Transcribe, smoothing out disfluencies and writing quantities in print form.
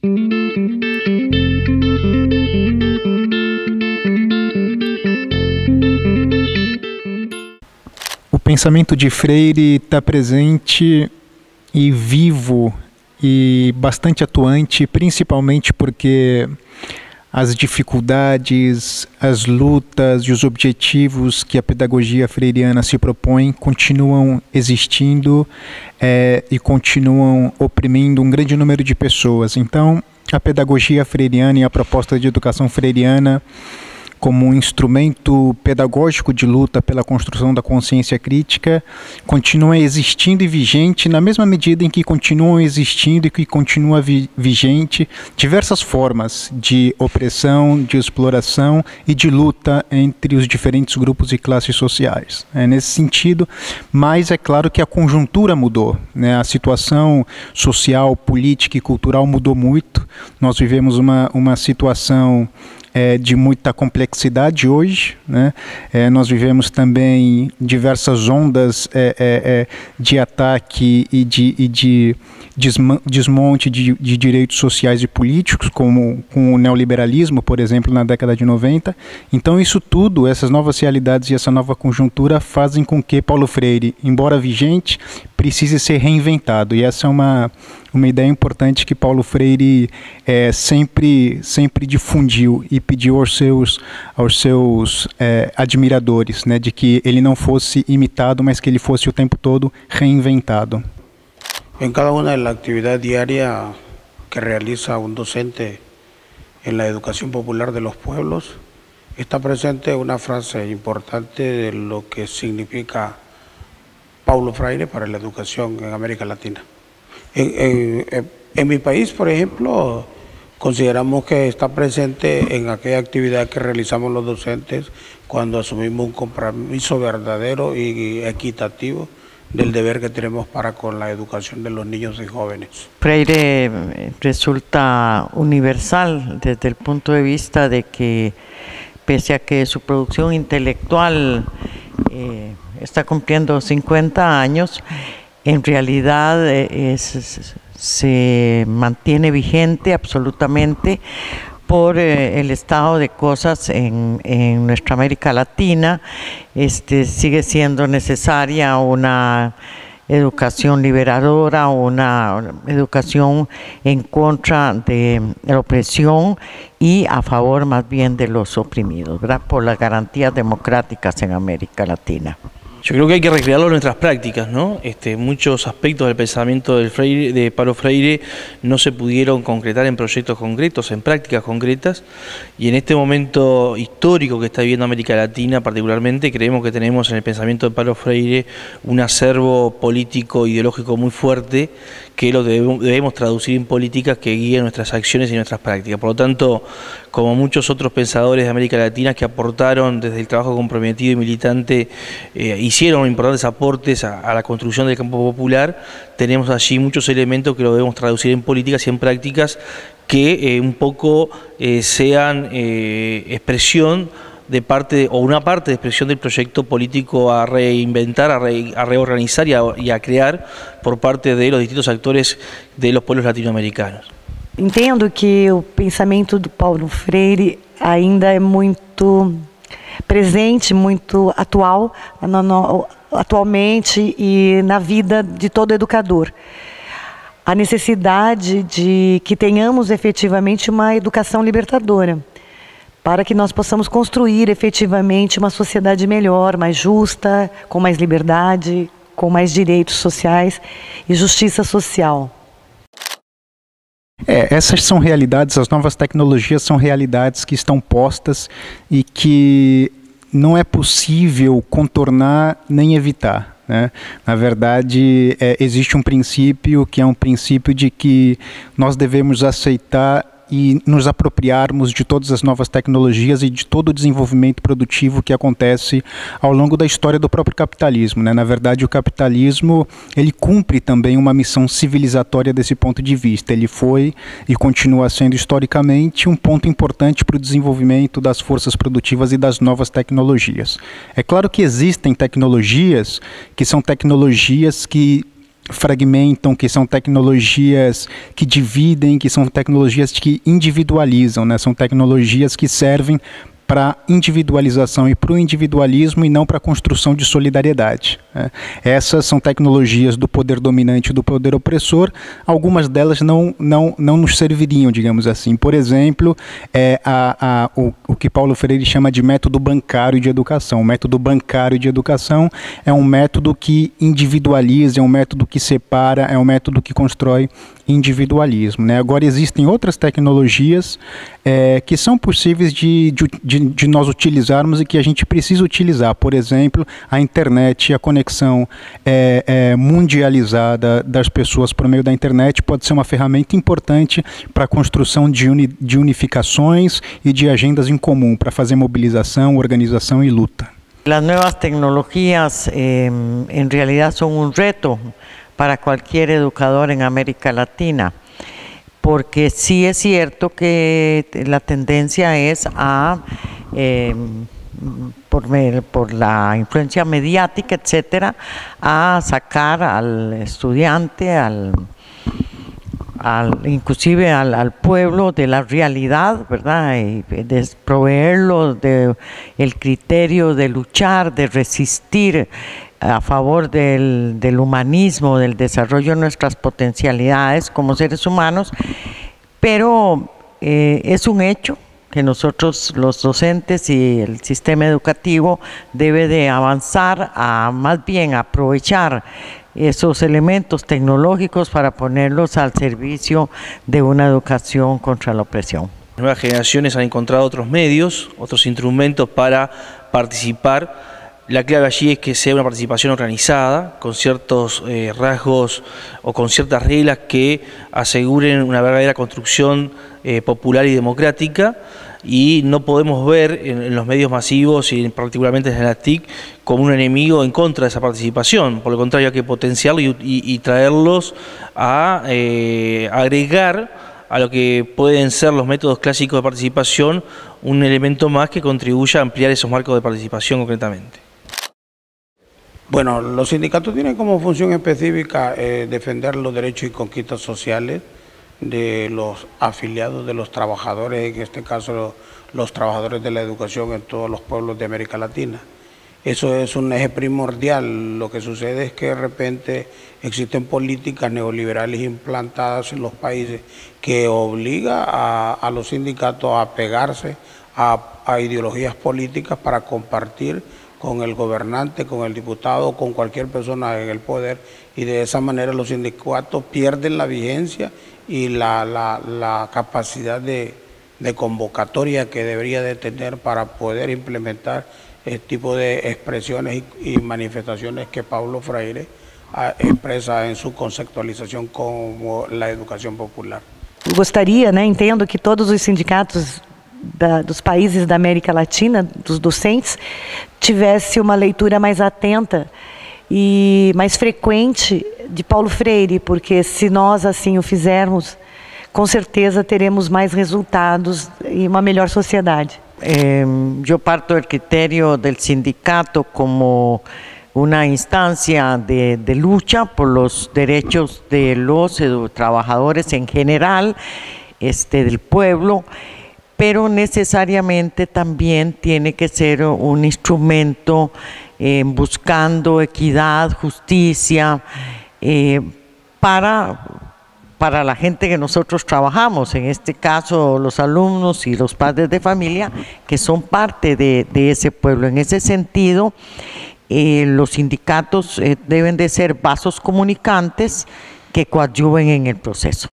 O pensamento de Freire está presente e vivo e bastante atuante, principalmente porque as dificuldades, as lutas e os objetivos que a pedagogia freiriana se propõe continuam existindo e continuam oprimindo um grande número de pessoas. Então, a pedagogia freiriana e a proposta de educação freiriana como um instrumento pedagógico de luta pela construção da consciência crítica, continua existindo e vigente na mesma medida em que continuam existindo e que continua vigente diversas formas de opressão, de exploração e de luta entre os diferentes grupos e classes sociais. Nesse sentido, mas é claro que a conjuntura mudou, né? A situação social, política e cultural mudou muito. Nós vivemos uma situação de muita complexidade hoje, né? Nós vivemos também diversas ondas de ataque e de desmonte de direitos sociais e políticos, como com o neoliberalismo, por exemplo, na década de 90. Então isso tudo, essas novas realidades e essa nova conjuntura fazem com que Paulo Freire, embora vigente, precise ser reinventado. E essa é uma ideia importante que Paulo Freire sempre difundiu e pediu aos seus admiradores, né, de que ele não fosse imitado, mas que ele fosse o tempo todo reinventado. En cada una de las actividades diarias que realiza un docente en la educación popular de los pueblos, está presente una frase importante de lo que significa Paulo Freire para la educación en América Latina. En mi país, por ejemplo, consideramos que está presente en aquella actividad que realizamos los docentes cuando asumimos un compromiso verdadero y equitativo del deber que tenemos para con la educación de los niños y jóvenes. Freire resulta universal desde el punto de vista de que, pese a que su producción intelectual está cumpliendo 50 años, en realidad se mantiene vigente absolutamente por el estado de cosas en nuestra América Latina. Sigue siendo necesaria una educación liberadora, una educación en contra de la opresión y a favor más bien de los oprimidos, ¿verdad? Por las garantías democráticas en América Latina. Yo creo que hay que recrearlo en nuestras prácticas, ¿no? Muchos aspectos del pensamiento de Paulo Freire no se pudieron concretar en proyectos concretos, en prácticas concretas, y en este momento histórico que está viviendo América Latina particularmente, creemos que tenemos en el pensamiento de Paulo Freire un acervo político ideológico muy fuerte que lo debemos traducir en políticas que guíen nuestras acciones y nuestras prácticas. Por lo tanto, como muchos otros pensadores de América Latina que aportaron desde el trabajo comprometido y militante, hicieron importantes aportes a la construcción del campo popular, tenemos allí muchos elementos que lo debemos traducir en políticas y en prácticas que un poco sean expresión de parte o una parte de expresión del proyecto político a reinventar, a reorganizar y a crear por parte de los distintos actores de los pueblos latino-americanos. Entendo que o pensamento do Paulo Freire ainda é muito presente, muito atual, atualmente e na vida de todo educador. A necessidade de que tenhamos efetivamente uma educação libertadora, para que nós possamos construir efetivamente uma sociedade melhor, mais justa, com mais liberdade, com mais direitos sociais e justiça social. Essas são realidades, as novas tecnologias são realidades que estão postas e que não é possível contornar nem evitar, né? Na verdade, existe um princípio que é um princípio de que nós devemos aceitar e nos apropriarmos de todas as novas tecnologias e de todo o desenvolvimento produtivo que acontece ao longo da história do próprio capitalismo, né? Na verdade, o capitalismo, ele cumpre também uma missão civilizatória desse ponto de vista. Ele foi e continua sendo historicamente um ponto importante para o desenvolvimento das forças produtivas e das novas tecnologias. É claro que existem tecnologias que são tecnologias que fragmentam, que são tecnologias que dividem, que são tecnologias que individualizam, né? São tecnologias que servem para individualização e para o individualismo e não para a construção de solidariedade. Essas são tecnologias do poder dominante e do poder opressor. Algumas delas não nos serviriam, digamos assim. Por exemplo, o que Paulo Freire chama de método bancário de educação. O método bancário de educação é um método que individualiza, é um método que separa, é um método que constrói individualismo, né? Agora existem outras tecnologias que são possíveis de nós utilizarmos e que a gente precisa utilizar. Por exemplo, a internet, a conexão mundializada das pessoas por meio da internet pode ser uma ferramenta importante para a construção de unificações e de agendas em comum, para fazer mobilização, organização e luta. Las nuevas tecnologías en realidad son un reto para cualquier educador en América Latina, porque sí es cierto que la tendencia es a, por la influencia mediática, etcétera, a sacar al estudiante, inclusive al pueblo de la realidad, ¿verdad? Y proveerlo del criterio de luchar, de resistir a favor del humanismo, del desarrollo de nuestras potencialidades como seres humanos, pero es un hecho que nosotros los docentes y el sistema educativo debe de avanzar a más bien aprovechar esos elementos tecnológicos para ponerlos al servicio de una educación contra la opresión. Las nuevas generaciones han encontrado otros medios, otros instrumentos para participar. La clave allí es que sea una participación organizada, con ciertos rasgos o con ciertas reglas que aseguren una verdadera construcción popular y democrática, y no podemos ver en los medios masivos y particularmente en la TIC como un enemigo en contra de esa participación. Por lo contrario, hay que potenciarlo y traerlos a agregar a lo que pueden ser los métodos clásicos de participación un elemento más que contribuya a ampliar esos marcos de participación concretamente. Bueno, los sindicatos tienen como función específica defender los derechos y conquistas sociales de los afiliados, de los trabajadores, en este caso los trabajadores de la educación en todos los pueblos de América Latina. Eso es un eje primordial. Lo que sucede es que de repente existen políticas neoliberales implantadas en los países que obligan a los sindicatos a pegarse a ideologías políticas para compartir con el gobernante, con el diputado, con cualquier persona en el poder, y de esa manera los sindicatos pierden la vigencia y la capacidad de convocatoria que debería de tener para poder implementar el tipo de expresiones y manifestaciones que Paulo Freire expresa en su conceptualización como la educación popular. Gostaria, entendo que todos os sindicatos dos países da América Latina, dos docentes, tivesse uma leitura mais atenta e mais frequente de Paulo Freire, porque se nós assim o fizermos, com certeza teremos mais resultados e uma melhor sociedade. Yo parto del criterio del sindicato como una instancia de lucha por los derechos de los trabajadores en general, del pueblo, pero necesariamente también tiene que ser un instrumento buscando equidad, justicia, para la gente que nosotros trabajamos, en este caso los alumnos y los padres de familia, que son parte de ese pueblo. En ese sentido, los sindicatos deben de ser vasos comunicantes que coadyuven en el proceso.